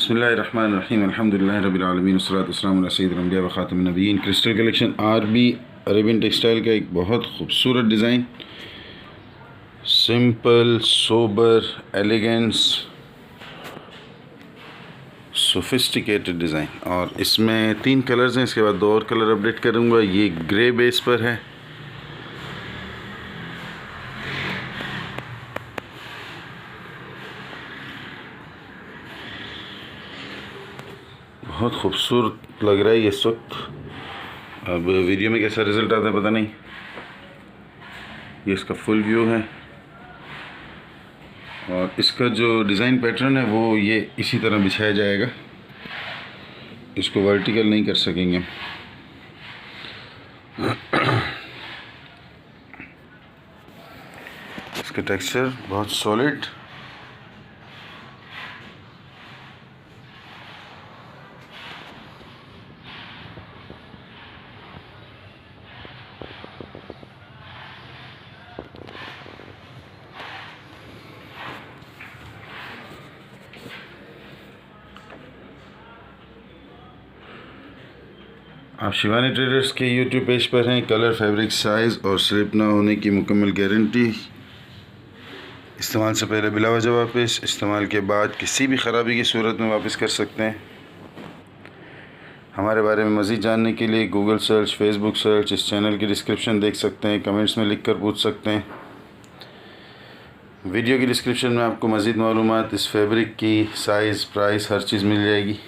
बिस्मिल्लाहिर्रहमानिर्रहीम अल्हम्दुलिल्लाहि रब्बिल आलमीन वस्सलातु वस्सलामु अला सय्यिदिल अंबिया व खातिमिन नबिय्यीन। Crystal collection RB Arabian textile का एक बहुत खूबसूरत design, simple sober elegance sophisticated design. और इसमें 3 कलर्स हैं, इसके बाद 2 और कलर अपडेट करूँगा। ये ग्रे बेस पर है, बहुत खूबसूरत लग रहा है ये इस वक्त। अब वीडियो में कैसा रिज़ल्ट आता है पता नहीं। ये इसका फुल व्यू है और इसका जो डिज़ाइन पैटर्न है वो ये इसी तरह बिछाया जाएगा, इसको वर्टिकल नहीं कर सकेंगे। इसका टेक्सचर बहुत सॉलिड, आप शिवानी ट्रेडर्स के यूट्यूब पेज पर हैं। कलर, फैब्रिक, साइज़ और स्लिप ना होने की मुकम्मल गारंटी। इस्तेमाल से पहले बिला वजह वापस, इस्तेमाल के बाद किसी भी ख़राबी की सूरत में वापस कर सकते हैं। हमारे बारे में मज़ीद जानने के लिए गूगल सर्च, फेसबुक सर्च, इस चैनल की डिस्क्रिप्शन देख सकते हैं, कमेंट्स में लिख कर पूछ सकते हैं। वीडियो की डिस्क्रिप्शन में आपको मज़ीद मालूमात इस फैब्रिक की, साइज़, प्राइस, हर चीज़ मिल जाएगी।